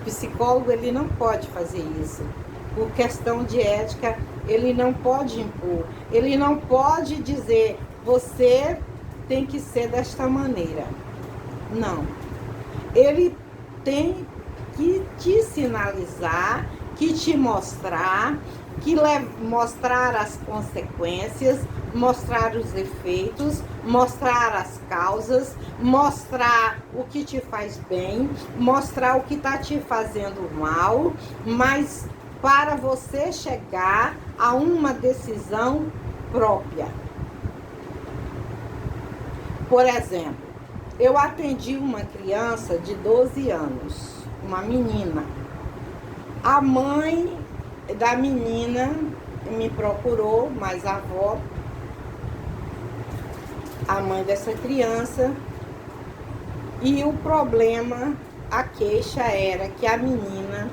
psicólogo, ele não pode fazer isso. Por questão de ética, ele não pode impor. Ele não pode dizer, você tem que ser desta maneira. Não. Ele tem que te sinalizar, que te mostrar, mostrar as consequências, mostrar os efeitos, mostrar as causas, mostrar o que te faz bem, mostrar o que está te fazendo mal, mas para você chegar a uma decisão própria. Por exemplo, eu atendi uma criança de 12 anos, uma menina. A mãe da menina me procurou, mas a avó, a mãe dessa criança, e o problema, a queixa era que a menina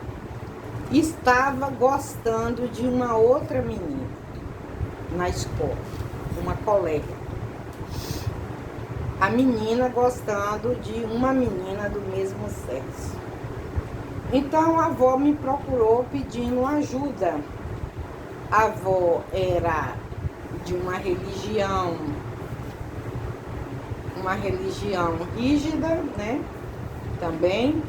estava gostando de uma outra menina na escola, uma colega. A menina gostando de uma menina do mesmo sexo. Então a avó me procurou pedindo ajuda. A avó era de uma religião rígida, né? Também.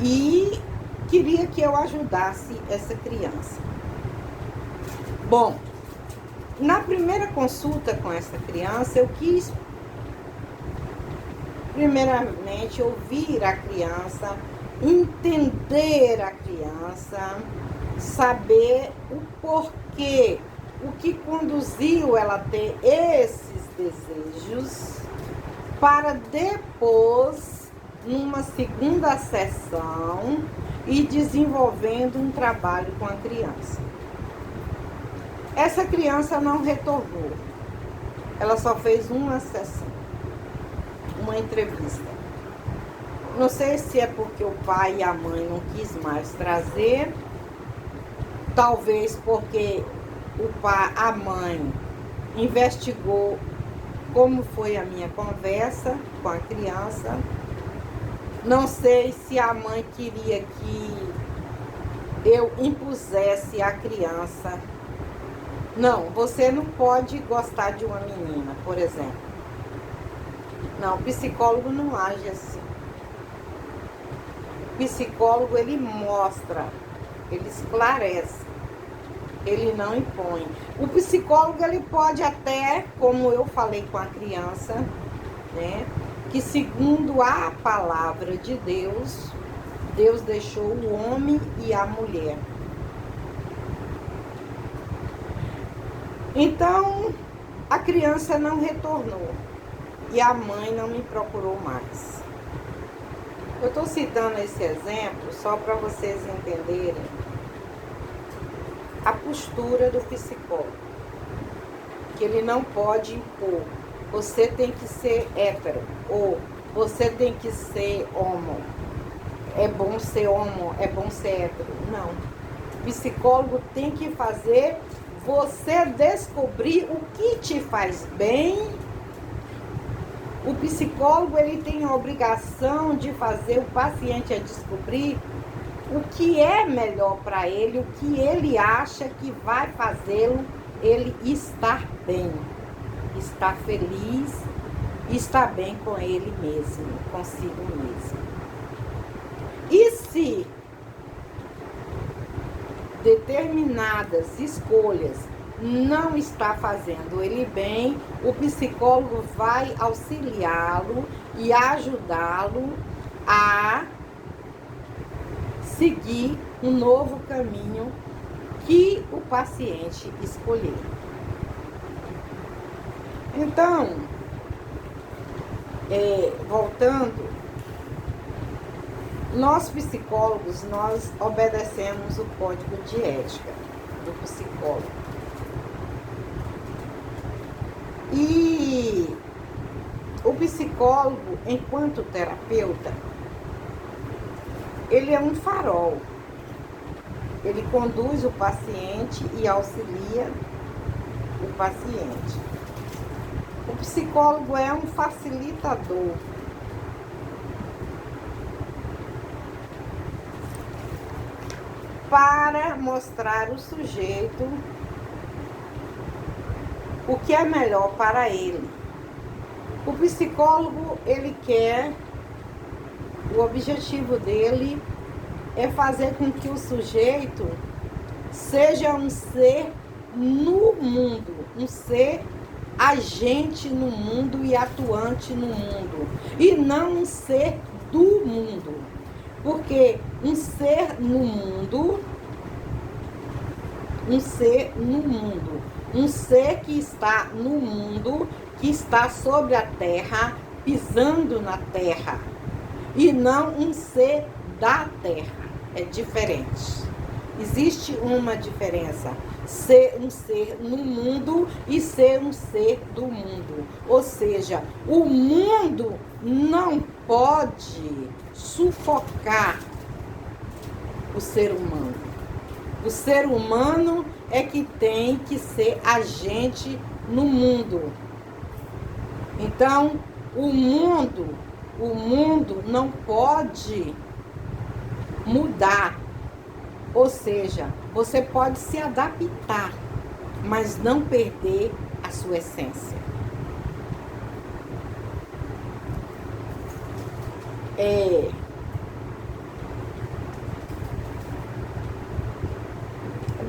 E queria que eu ajudasse essa criança. Bom, na primeira consulta com essa criança, eu quis primeiramente ouvir a criança, entender a criança, saber o porquê, o que conduziu ela a ter esses desejos, para depois, numa segunda sessão, ir desenvolvendo um trabalho com a criança. Essa criança não retornou, ela só fez uma sessão, uma entrevista. Não sei se é porque o pai e a mãe não quis mais trazer, talvez porque a mãe investigou como foi a minha conversa com a criança. Não sei se a mãe queria que eu impusesse à criança. Não, você não pode gostar de uma menina, por exemplo. Não, o psicólogo não age assim. O psicólogo, ele mostra, ele esclarece, ele não impõe. O psicólogo, ele pode até, como eu falei com a criança, né, que segundo a palavra de Deus, Deus deixou o homem e a mulher. Então, a criança não retornou e a mãe não me procurou mais. Eu estou citando esse exemplo só para vocês entenderem a postura do psicólogo, que ele não pode impor, você tem que ser hétero, ou você tem que ser homo, é bom ser homo, é bom ser hétero. Não, o psicólogo tem que fazer você descobrir o que te faz bem. O psicólogo, ele tem a obrigação de fazer o paciente a descobrir o que é melhor para ele, o que ele acha que vai fazê-lo ele estar bem, estar feliz, estar bem com ele mesmo, consigo mesmo. E se determinadas escolhas não está fazendo ele bem, o psicólogo vai auxiliá-lo e ajudá-lo a seguir um novo caminho que o paciente escolher. Então, voltando, nós psicólogos, nós obedecemos o código de ética do psicólogo. E o psicólogo, enquanto terapeuta, ele é um farol. Ele conduz o paciente e auxilia o paciente. O psicólogo é um facilitador. para mostrar ao sujeito o que é melhor para ele. O psicólogo, ele quer, o objetivo dele é fazer com que o sujeito seja um ser no mundo, um ser agente no mundo e atuante no mundo, e não um ser do mundo. Porque um ser no mundo, um ser no mundo, um ser que está no mundo, que está sobre a terra, pisando na terra, e não um ser da terra. É diferente. Existe uma diferença. Ser um ser no mundo e ser um ser do mundo. Ou seja, o mundo não pode sufocar o ser humano. O ser humano é que tem que ser agente no mundo. Então, o mundo não pode mudar. Ou seja, você pode se adaptar, mas não perder a sua essência.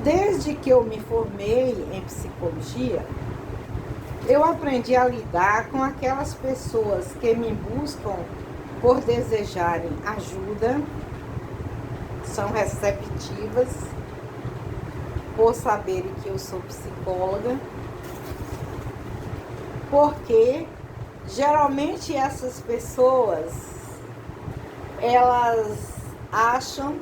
Desde que eu me formei em psicologia, eu aprendi a lidar com aquelas pessoas que me buscam por desejarem ajuda, são receptivas, por saberem que eu sou psicóloga, porque geralmente essas pessoas, elas acham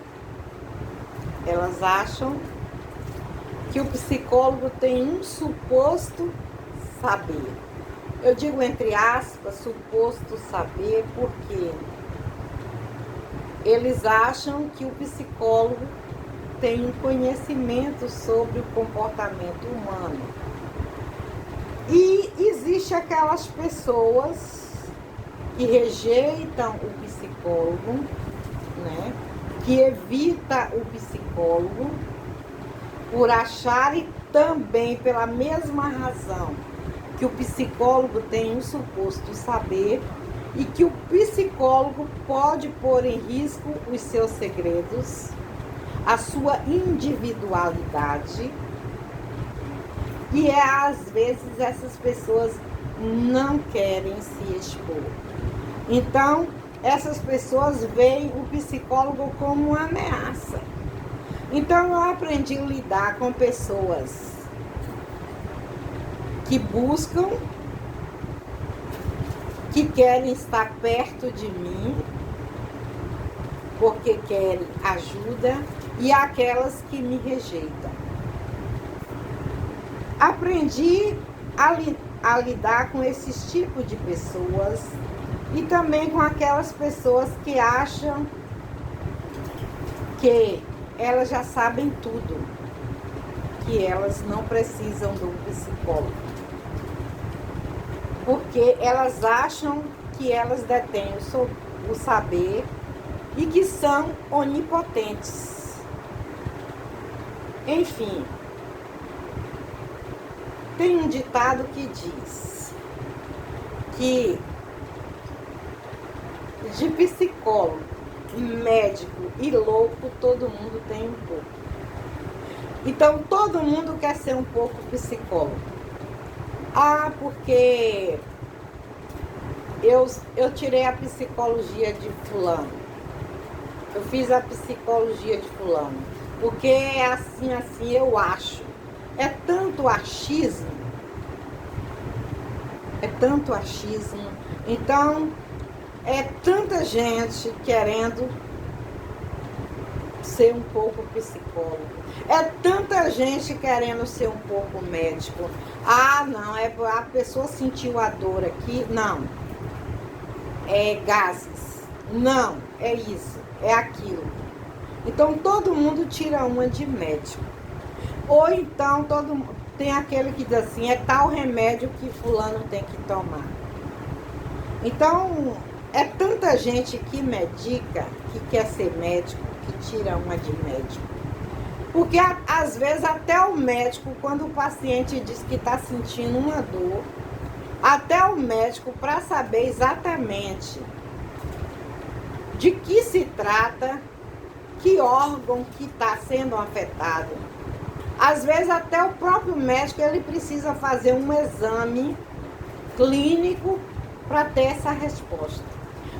que o psicólogo tem um suposto saber. Eu digo entre aspas, suposto saber, porque eles acham que o psicólogo tem um conhecimento sobre o comportamento humano. E existe aquelas pessoas que rejeitam o psicólogo, né? Que evita o psicólogo por acharem também, pela mesma razão, que o psicólogo tem um suposto saber e que o psicólogo pode pôr em risco os seus segredos, a sua individualidade. E às vezes essas pessoas não querem se expor. Então, essas pessoas veem o psicólogo como uma ameaça. Então, eu aprendi a lidar com pessoas que buscam, que querem estar perto de mim, porque querem ajuda, e aquelas que me rejeitam. Aprendi a lidar com esses tipos de pessoas e também com aquelas pessoas que acham que elas já sabem tudo, que elas não precisam de um psicólogo, porque elas acham que elas detêm o saber e que são onipotentes. Enfim, tem um ditado que diz que de psicólogo, médico e louco, todo mundo tem um pouco. Então, todo mundo quer ser um pouco psicólogo. Ah, porque eu tirei a psicologia de fulano. Eu fiz a psicologia de fulano. Porque é assim, eu acho. É tanto achismo. Então, é tanta gente querendo ser um pouco psicólogo. É tanta gente querendo ser um pouco médico. Ah, não, a pessoa sentiu a dor aqui. Não. É gases. Não, é isso, é aquilo. Então, todo mundo tira uma de médico. Ou então, tem aquele que diz assim, é tal remédio que fulano tem que tomar. Então, é tanta gente que medica, que quer ser médico, que tira uma de médico. Porque às vezes até o médico, quando o paciente diz que está sentindo uma dor, até o médico, para saber exatamente de que se trata, que órgão que está sendo afetado. Às vezes até o próprio médico ele precisa fazer um exame clínico para ter essa resposta.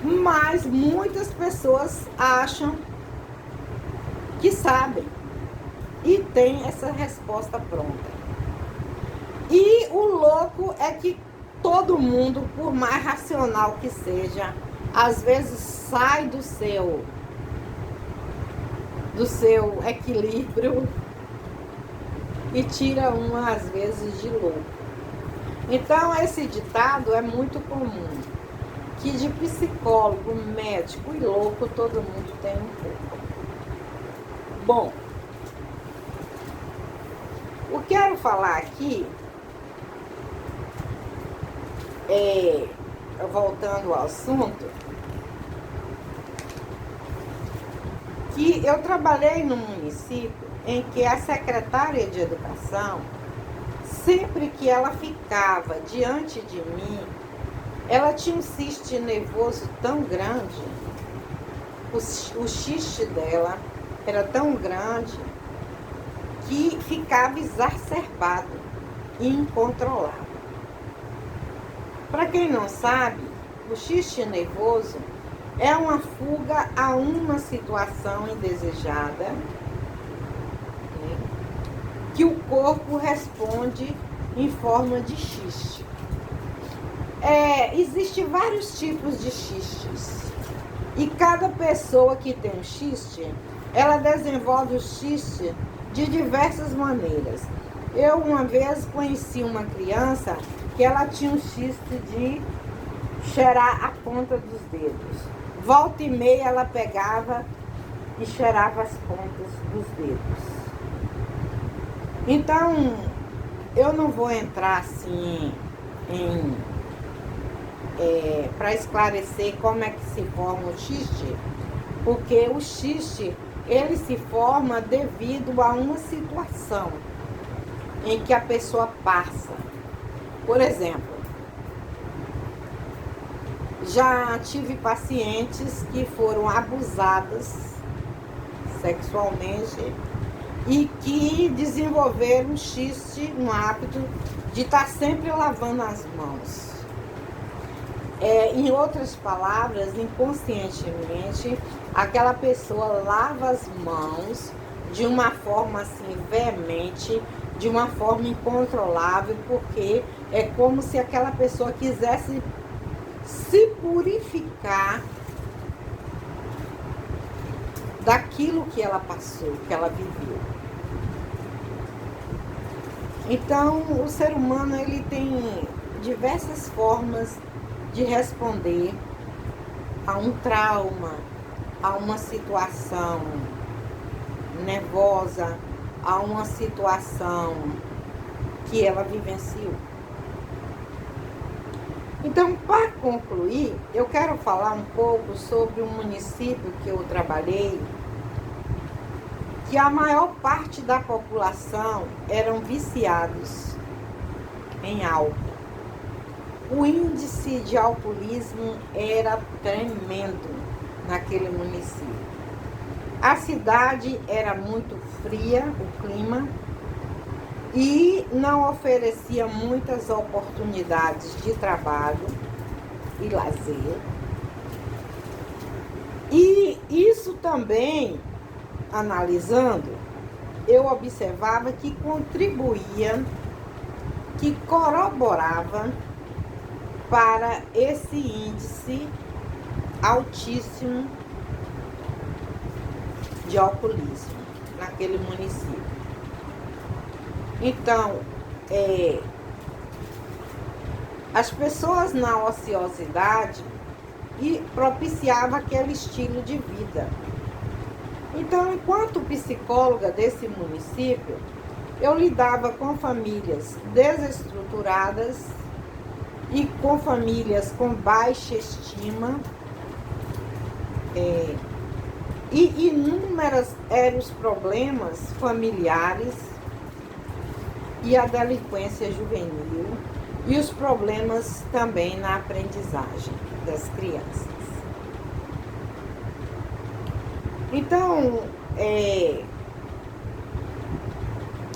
Mas muitas pessoas acham que sabem e tem essa resposta pronta. E o louco é que todo mundo, por mais racional que seja, às vezes sai do seu equilíbrio e tira uma, às vezes, de louco. Então, esse ditado é muito comum, que de psicólogo, médico e louco, todo mundo tem um pouco. Bom, o que eu quero falar aqui voltando ao assunto, que eu trabalhei num município em que a secretária de educação, sempre que ela ficava diante de mim, ela tinha um cisto nervoso tão grande, o xiste dela era tão grande que ficava exacerbado e incontrolável. Para quem não sabe, o xiste nervoso é uma fuga a uma situação indesejada, né, que o corpo responde em forma de xiste. Existem vários tipos de xistes e cada pessoa que tem um xiste, ela desenvolve o xiste de diversas maneiras. Eu uma vez conheci uma criança que ela tinha um xiste de cheirar a ponta dos dedos. Volta e meia ela pegava e cheirava as pontas dos dedos. Então, eu não vou entrar assim para esclarecer como é que se forma o xiste, porque o xiste, ele se forma devido a uma situação em que a pessoa passa. Por exemplo, já tive pacientes que foram abusadas sexualmente e que desenvolveram um xiste, um hábito de estar sempre lavando as mãos. Em outras palavras, inconscientemente, aquela pessoa lava as mãos de uma forma assim veemente, de uma forma incontrolável, porque é como se aquela pessoa quisesse se purificar daquilo que ela passou, que ela viveu. Então, o ser humano ele tem diversas formas de responder a um trauma, a uma situação nervosa, a uma situação que ela vivenciou. Então, para concluir, eu quero falar um pouco sobre um município que eu trabalhei, que a maior parte da população eram viciados em álcool. O índice de alcoolismo era tremendo naquele município. A cidade era muito fria, o clima, e não oferecia muitas oportunidades de trabalho e lazer. E isso também, analisando, eu observava que contribuía, que corroborava para esse índice altíssimo de alcoolismo naquele município. Então, as pessoas na ociosidade propiciavam aquele estilo de vida. Então, enquanto psicóloga desse município, eu lidava com famílias desestruturadas e com famílias com baixa estima, E inúmeros eram os problemas familiares e a delinquência juvenil e os problemas também na aprendizagem das crianças. Então,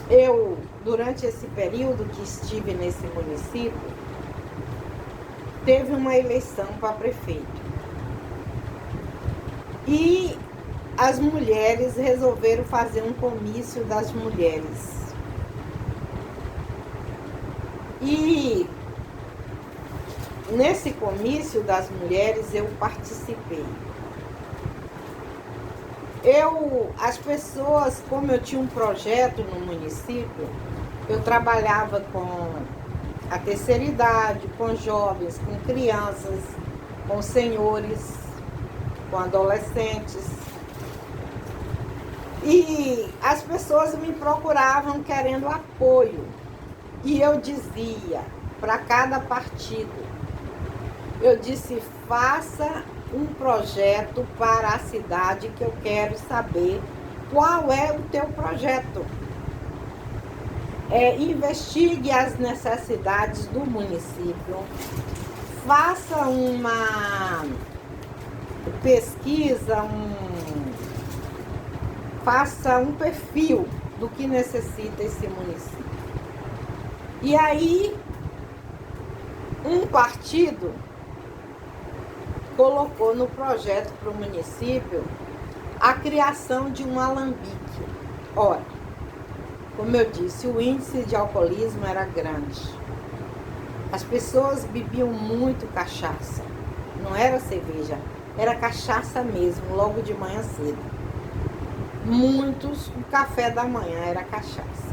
eu, durante esse período que estive nesse município, teve uma eleição para prefeito. E as mulheres resolveram fazer um comício das mulheres. E nesse comício das mulheres eu participei. As pessoas, como eu tinha um projeto no município, eu trabalhava com a terceira idade, com jovens, com crianças, com senhores, com adolescentes. E as pessoas me procuravam querendo apoio. E eu dizia para cada partido, eu disse, faça um projeto para a cidade que eu quero saber qual é o teu projeto. Investigue as necessidades do município, faça uma pesquisa, faça um perfil do que necessita esse município. E aí, um partido colocou no projeto para o município a criação de um alambique. Ora, como eu disse, o índice de alcoolismo era grande. As pessoas bebiam muito cachaça. Não era cerveja, era cachaça mesmo, logo de manhã cedo. Muitos, o café da manhã era cachaça.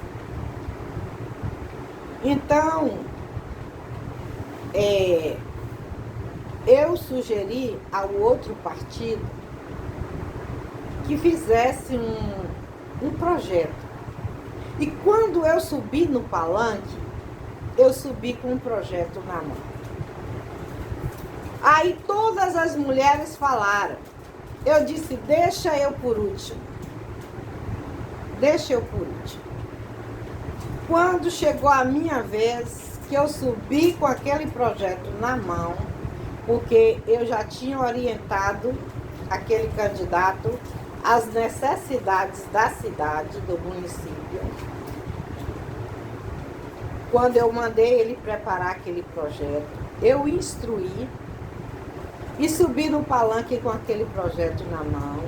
Então, eu sugeri ao outro partido que fizesse um projeto. E quando eu subi no palanque, eu subi com um projeto na mão. Aí todas as mulheres falaram. Eu disse, deixa eu por último. Deixa eu por último. Quando chegou a minha vez, que eu subi com aquele projeto na mão, porque eu já tinha orientado aquele candidato às necessidades da cidade, do município. Quando eu mandei ele preparar aquele projeto, eu instruí e subi no palanque com aquele projeto na mão.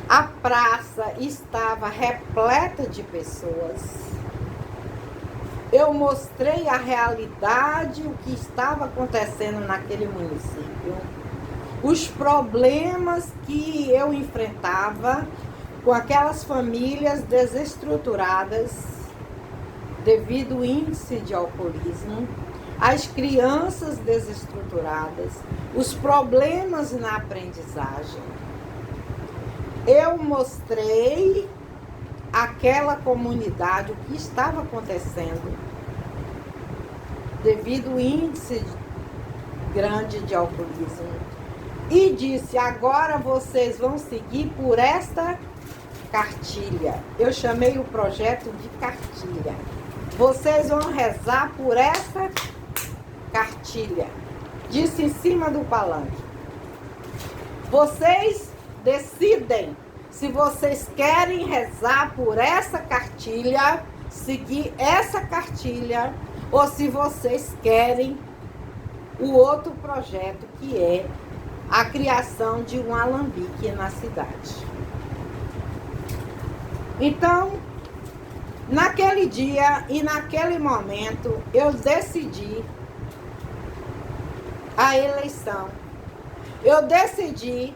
A praça estava repleta de pessoas. Eu mostrei a realidade, o que estava acontecendo naquele município, os problemas que eu enfrentava com aquelas famílias desestruturadas devido ao índice de alcoolismo, as crianças desestruturadas, os problemas na aprendizagem. Eu mostrei aquela comunidade, o que estava acontecendo devido ao índice grande de alcoolismo. E disse, agora vocês vão seguir por esta cartilha. Eu chamei o projeto de cartilha. Vocês vão rezar por essa cartilha. Disse em cima do palanque. Vocês decidem se vocês querem rezar por essa cartilha, seguir essa cartilha, ou se vocês querem o outro projeto, que é a criação de um alambique na cidade. Então, naquele dia e naquele momento, eu decidi a eleição. Eu decidi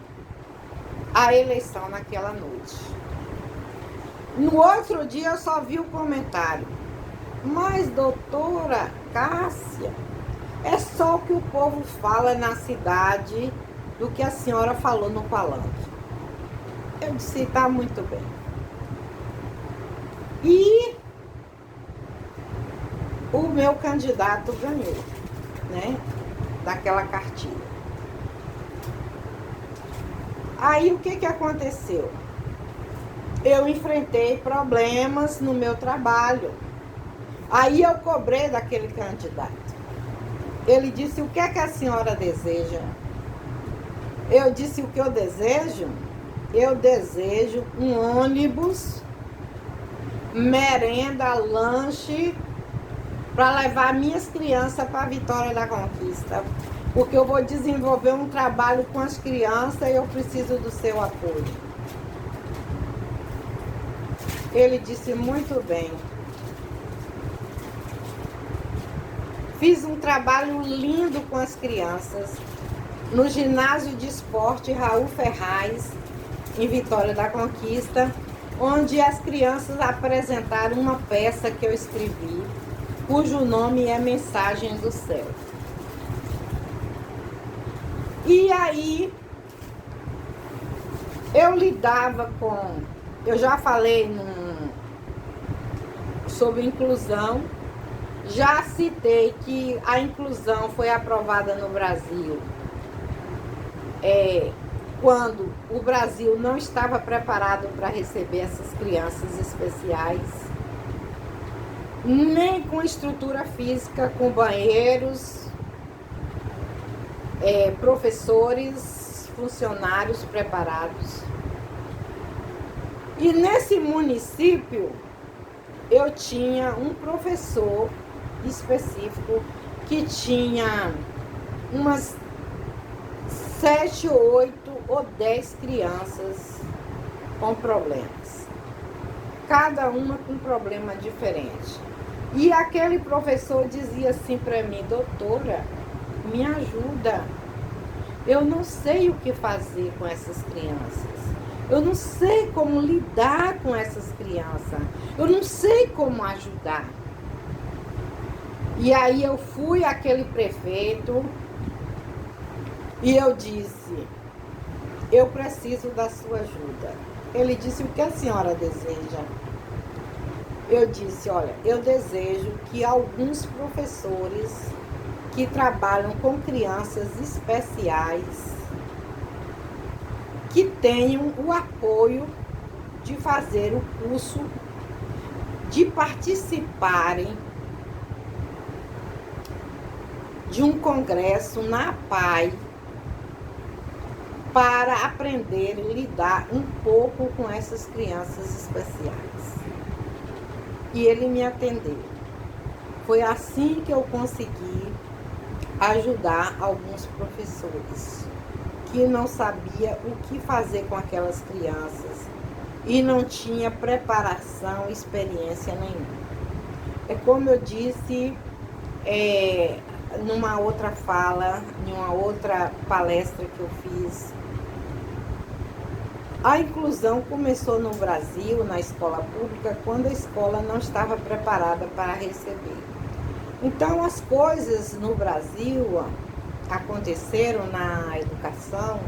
a eleição naquela noite. No outro dia eu só vi o comentário. Mas, doutora Cássia, é só o que o povo fala na cidade do que a senhora falou no palanque. Eu disse, tá muito bem. E o meu candidato ganhou, né? Daquela cartilha. Aí o que aconteceu? Eu enfrentei problemas no meu trabalho. Aí eu cobrei daquele candidato. Ele disse: o que é que a senhora deseja? Eu disse: o que eu desejo? Eu desejo um ônibus, merenda, lanche, para levar minhas crianças para a Vitória da Conquista. Porque eu vou desenvolver um trabalho com as crianças e eu preciso do seu apoio. Ele disse: muito bem. Fiz um trabalho lindo com as crianças no ginásio de esporte Raul Ferraz, em Vitória da Conquista, onde as crianças apresentaram uma peça que eu escrevi, cujo nome é Mensagem do Céu. E aí, eu lidava com... Eu já falei sobre inclusão, já citei que a inclusão foi aprovada no Brasil quando o Brasil não estava preparado para receber essas crianças especiais, nem com estrutura física, com banheiros, professores, funcionários preparados. E nesse município eu tinha um professor específico que tinha umas 7, 8 ou 10 crianças com problemas. Cada uma com um problema diferente. E aquele professor dizia assim para mim: doutora, me ajuda. Eu não sei o que fazer com essas crianças. Eu não sei como lidar com essas crianças. Eu não sei como ajudar. E aí eu fui àquele prefeito e eu disse: eu preciso da sua ajuda. Ele disse: o que a senhora deseja? Eu disse: olha, eu desejo que alguns professores que trabalham com crianças especiais, que tenham o apoio de fazer o curso, de participarem de um congresso na APAE para aprender a lidar um pouco com essas crianças especiais. E ele me atendeu. Foi assim que eu consegui ajudar alguns professores que não sabia o que fazer com aquelas crianças e não tinha preparação, experiência nenhuma. É como eu disse numa outra fala, em uma outra palestra que eu fiz, a inclusão começou no Brasil, na escola pública, quando a escola não estava preparada para receber. Então, as coisas no Brasil aconteceram na educação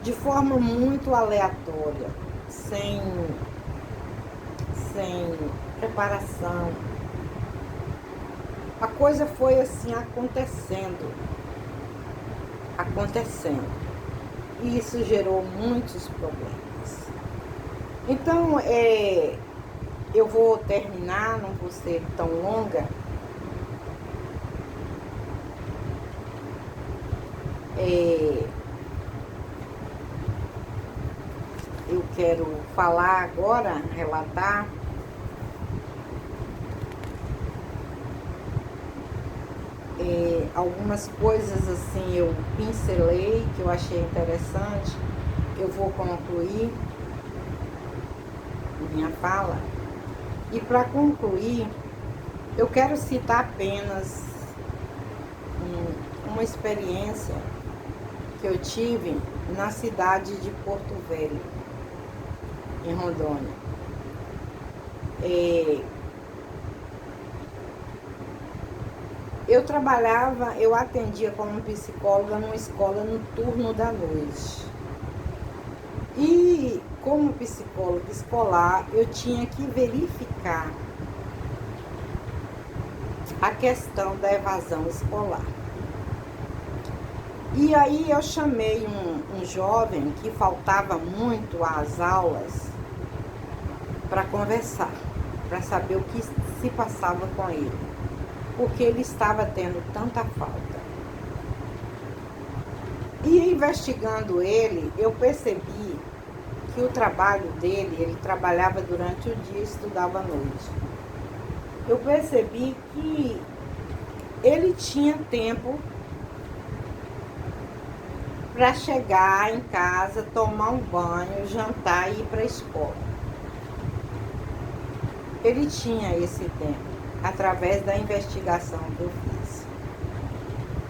de forma muito aleatória, sem preparação. A coisa foi assim acontecendo. E isso gerou muitos problemas. Então, eu vou terminar, não vou ser tão longa. Eu quero falar agora, relatar algumas coisas assim, eu pincelei, que eu achei interessante. Eu vou concluir minha fala. E para concluir, eu quero citar apenas uma experiência que eu tive na cidade de Porto Velho, em Rondônia. Eu atendia como psicóloga numa escola no turno da noite. E como psicóloga escolar, eu tinha que verificar a questão da evasão escolar. E aí eu chamei um jovem que faltava muito às aulas para conversar, para saber o que se passava com ele, porque ele estava tendo tanta falta. E investigando ele, eu percebi que o trabalho dele, ele trabalhava durante o dia e estudava à noite. Eu percebi que ele tinha tempo para chegar em casa, tomar um banho, jantar e ir para a escola. Ele tinha esse tempo, através da investigação que eu fiz.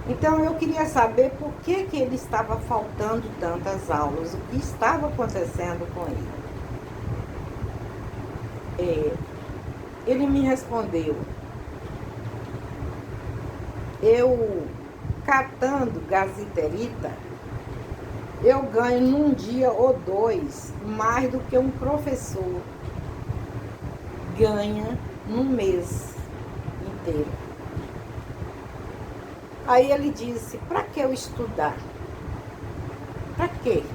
Então eu queria saber por que ele estava faltando tantas aulas, o que estava acontecendo com ele. Ele me respondeu: eu catando gasiterita, eu ganho num dia ou dois mais do que um professor ganha num mês inteiro. Aí ele disse: para que eu estudar? Para que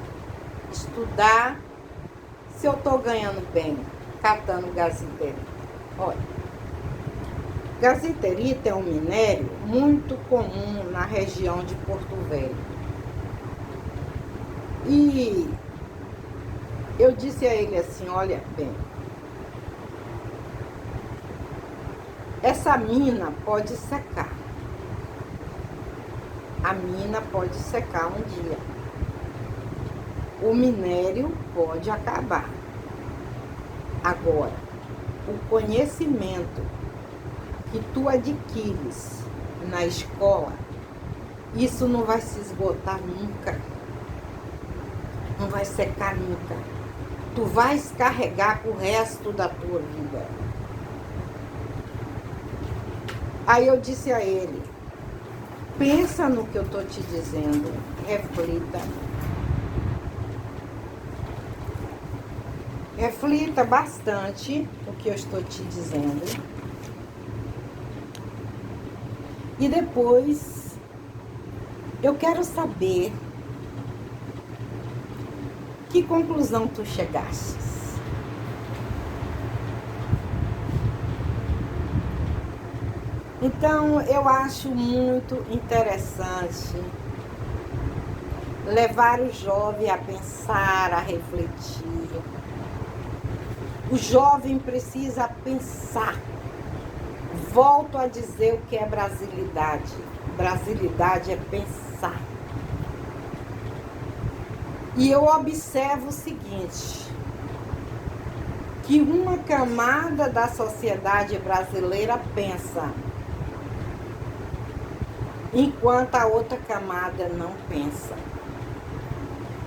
estudar se eu estou ganhando bem catando gasiterita? Olha, gasiterita é um minério muito comum na região de Porto Velho. E eu disse a ele assim: olha bem, essa mina pode secar. A mina pode secar um dia. O minério pode acabar. Agora, o conhecimento que tu adquires na escola, isso não vai se esgotar nunca. Não vai secar nunca. Tu vais carregar pro resto da tua vida. Aí eu disse a ele: pensa no que eu tô te dizendo, reflita. Reflita bastante o que eu estou te dizendo. E depois eu quero saber que conclusão tu chegaste. Então, eu acho muito interessante levar o jovem a pensar, a refletir. O jovem precisa pensar. Volto a dizer o que é brasilidade. Brasilidade é pensar. E eu observo o seguinte, que uma camada da sociedade brasileira pensa, enquanto a outra camada não pensa.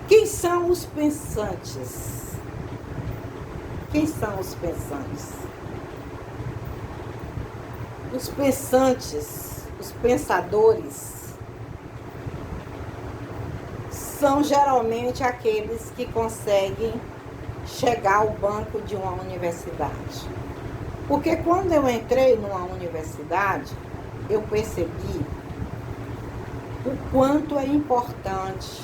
Quem são os pensantes? Quem são os pensantes? Os pensantes, os pensadores, são geralmente aqueles que conseguem chegar ao banco de uma universidade. Porque quando eu entrei numa universidade, eu percebi o quanto é importante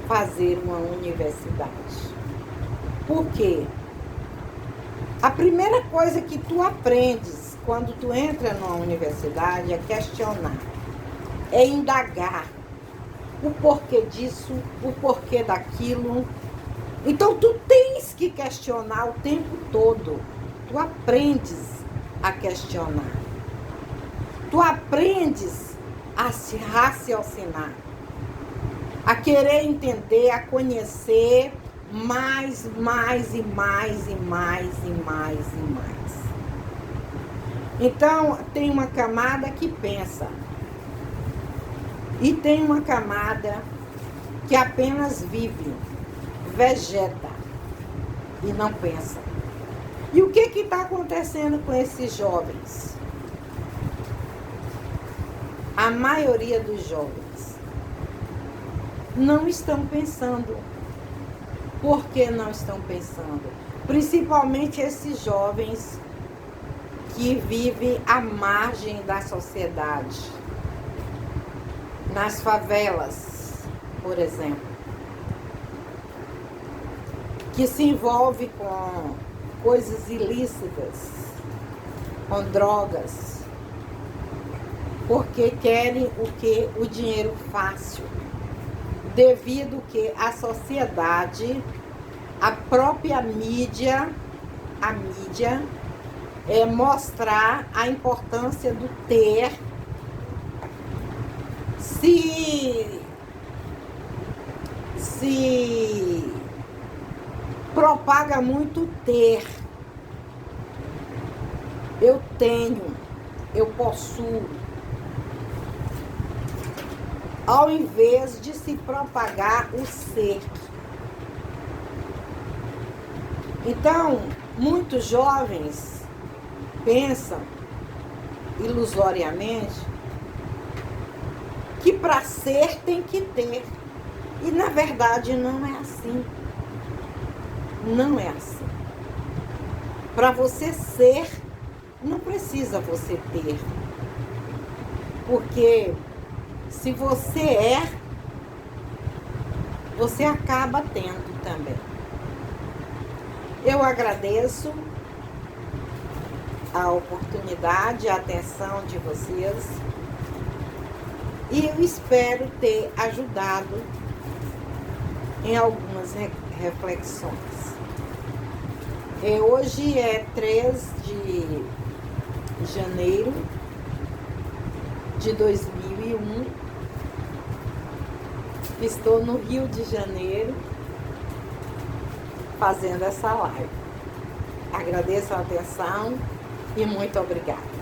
fazer uma universidade. Por quê? A primeira coisa que tu aprendes quando tu entra numa universidade é questionar, é indagar o porquê disso, o porquê daquilo. Então tu tens que questionar o tempo todo. Tu aprendes a questionar. Tu aprendes a se raciocinar, a querer entender, a conhecer mais e mais e mais. Então, tem uma camada que pensa e tem uma camada que apenas vive, vegeta e não pensa. E o que está acontecendo com esses jovens? A maioria dos jovens não estão pensando. Por que não estão pensando? Principalmente esses jovens que vivem à margem da sociedade. nas favelas, por exemplo, que se envolve com coisas ilícitas, com drogas, porque querem o que? O dinheiro fácil, devido que a sociedade, a própria mídia, é mostrar a importância do ter. Se propaga muito ter. Eu tenho, eu possuo. Ao invés de se propagar o ser. Então, muitos jovens pensam ilusoriamente que para ser tem que ter. E na verdade não é assim. Não é assim. Para você ser, não precisa você ter. Porque se você é, você acaba tendo também. Eu agradeço a oportunidade, a atenção de vocês. E eu espero ter ajudado em algumas reflexões. Hoje é 3 de janeiro de 2001. Estou no Rio de Janeiro fazendo essa live. Agradeço a atenção e muito obrigada.